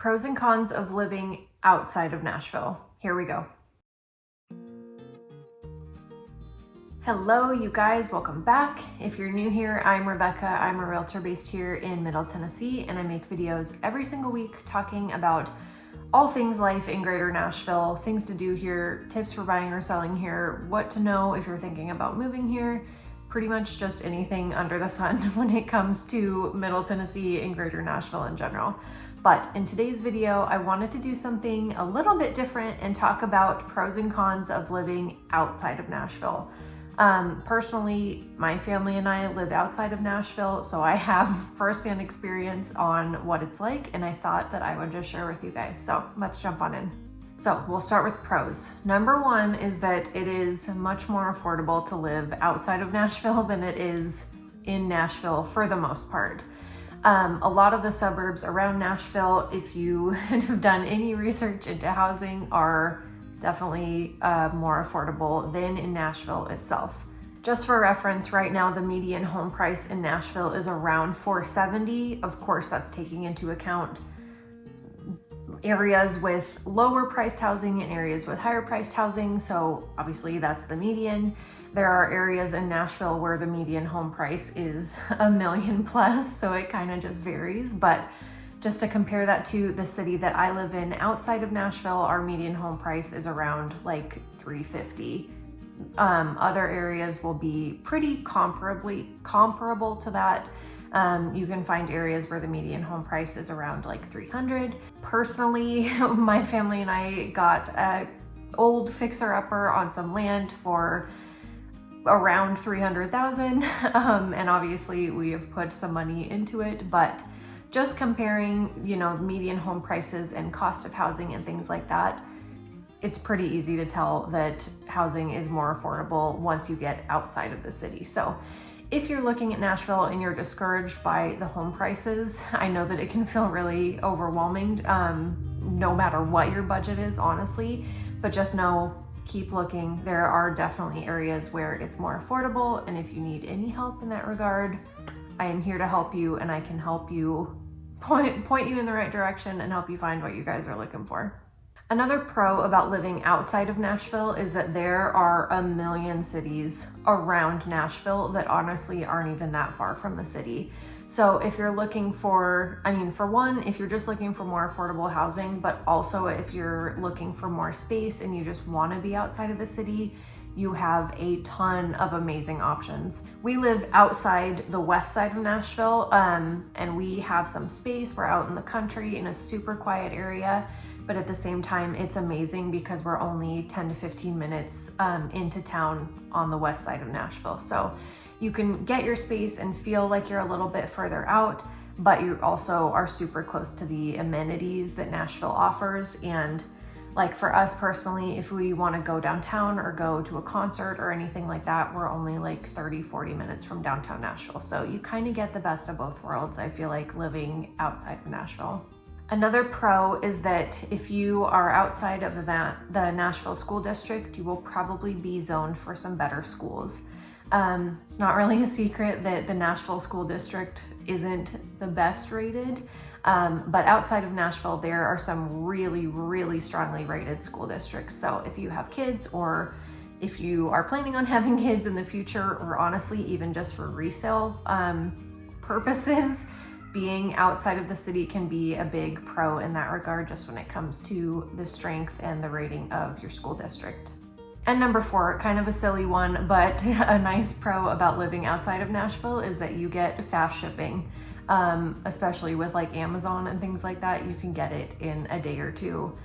Pros and cons of living outside of Nashville. Here we go. Hello, you guys, welcome back. If you're new here, I'm Rebecca. I'm a realtor based here in Middle Tennessee, and I make videos every single week talking about all things life in greater Nashville, things to do here, tips for buying or selling here, what to know if you're thinking about moving here, pretty much just anything under the sun when it comes to Middle Tennessee and greater Nashville in general. But in today's video, I wanted to do something a little bit different and talk about pros and cons of living outside of Nashville. Personally, my family and I live outside of Nashville, so I have firsthand experience on what it's like, and I thought that I would just share with you guys. So let's jump on in. So we'll start with pros. Number one is that it is much more affordable to live outside of Nashville than it is in Nashville for the most part. A lot of the suburbs around Nashville, if you have done any research into housing, are definitely more affordable than in Nashville itself. Just for reference, right now the median home price in Nashville is around $470,000. Of course, that's taking into account areas with lower priced housing and areas with higher priced housing. So obviously that's the median. There are areas in Nashville where the median home price is $1 million plus, so it kind of just varies. But just to compare that to the city that I live in outside of Nashville, our median home price is around like $350,000. Other areas will be pretty comparable to that. You can find areas where the median home price is around like $300,000. Personally, my family and I got an old fixer-upper on some land for around $300,000, and obviously we have put some money into it, but just comparing, median home prices and cost of housing and things like that, it's pretty easy to tell that housing is more affordable once you get outside of the city. So if you're looking at Nashville and you're discouraged by the home prices, I know that it can feel really overwhelming, no matter what your budget is, honestly, but just know, keep looking. There are definitely areas where it's more affordable, and if you need any help in that regard, I am here to help you, and I can help you point you in the right direction and help you find what you guys are looking for. Another pro about living outside of Nashville is that there are a million cities around Nashville that honestly aren't even that far from the city. So if you're looking for, for one, if you're just looking for more affordable housing, but also if you're looking for more space and you just want to be outside of the city, you have a ton of amazing options. We live outside the west side of Nashville, and we have some space. We're out in the country in a super quiet area, but at the same time, it's amazing because we're only 10 to 15 minutes into town on the west side of Nashville. So you can get your space and feel like you're a little bit further out, but you also are super close to the amenities that Nashville offers. And like for us personally, if we want to go downtown or go to a concert or anything like that, we're only like 30-40 minutes from downtown Nashville. So you kind of get the best of both worlds, I feel like, living outside of Nashville. Another pro is that if you are outside of the Nashville school district, you will probably be zoned for some better schools. It's not really a secret that the Nashville school district isn't the best rated. But outside of Nashville, there are some really, really strongly rated school districts. So if you have kids, or if you are planning on having kids in the future, or honestly, even just for resale purposes, being outside of the city can be a big pro in that regard, just when it comes to the strength and the rating of your school district. And number 4, kind of a silly one, but a nice pro about living outside of Nashville is that you get fast shipping. Especially with like Amazon and things like that, you can get it in a day or two.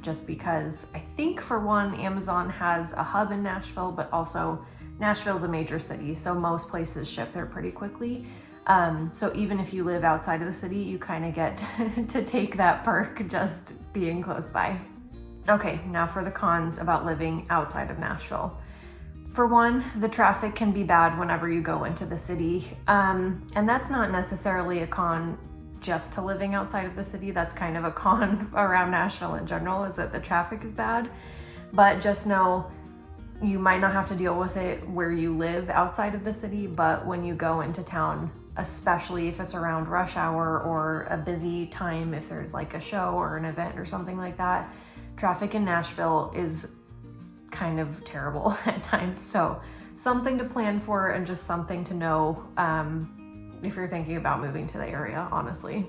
Just because I think, for one, Amazon has a hub in Nashville, but also Nashville's a major city, so most places ship there pretty quickly. So even if you live outside of the city, you kind of get to take that perk just being close by. Okay, now for the cons about living outside of Nashville. For one, the traffic can be bad whenever you go into the city. And that's not necessarily a con just to living outside of the city. That's kind of a con around Nashville in general, is that the traffic is bad. But just know you might not have to deal with it where you live outside of the city, but when you go into town, especially if it's around rush hour or a busy time, if there's like a show or an event or something like that. Traffic in Nashville is kind of terrible at times. So something to plan for and just something to know if you're thinking about moving to the area, honestly.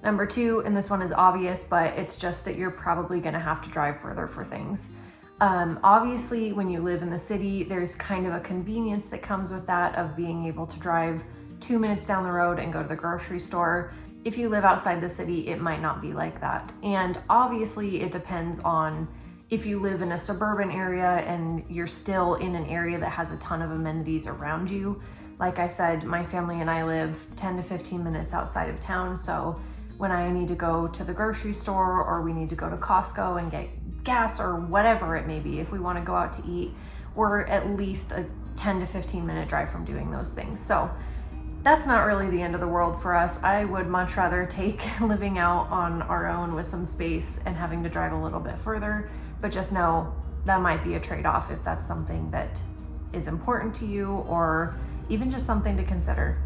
Number 2, and this one is obvious, but it's just that you're probably gonna have to drive further for things. Obviously, when you live in the city, there's kind of a convenience that comes with that of being able to drive 2 minutes down the road and go to the grocery store. If you live outside the city, it might not be like that. And obviously it depends on if you live in a suburban area and you're still in an area that has a ton of amenities around you. Like I said, my family and I live 10 to 15 minutes outside of town. So when I need to go to the grocery store or we need to go to Costco and get gas or whatever it may be, if we want to go out to eat, we're at least a 10 to 15 minute drive from doing those things. So that's not really the end of the world for us. I would much rather take living out on our own with some space and having to drive a little bit further, but just know that might be a trade-off if that's something that is important to you or even just something to consider.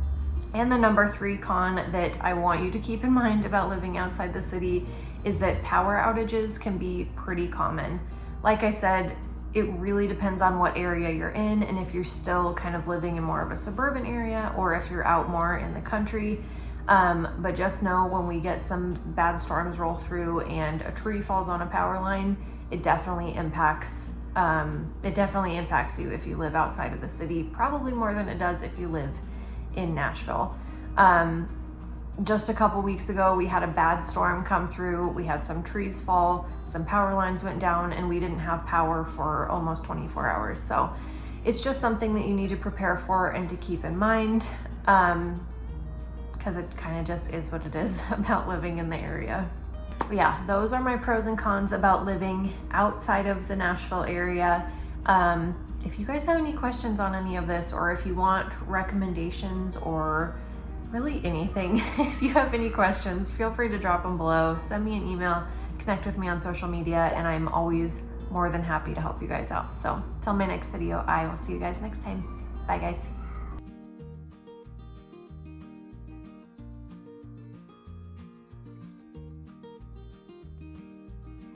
And the number 3 con that I want you to keep in mind about living outside the city is that power outages can be pretty common. Like I said, it really depends on what area you're in and if you're still kind of living in more of a suburban area or if you're out more in the country. But just know when we get some bad storms roll through and a tree falls on a power line, it definitely impacts you if you live outside of the city, probably more than it does if you live in Nashville. Just a couple weeks ago, we had a bad storm come through. We had some trees fall, some power lines went down, and we didn't have power for almost 24 hours. So it's just something that you need to prepare for and to keep in mind, because it kind of just is what it is about living in the area. But yeah, those are my pros and cons about living outside of the Nashville area. If you guys have any questions on any of this, or if you want recommendations or really anything, if you have any questions, feel free to drop them below, send me an email, connect with me on social media, and I'm always more than happy to help you guys out. So till my next video, I will see you guys next time. Bye guys.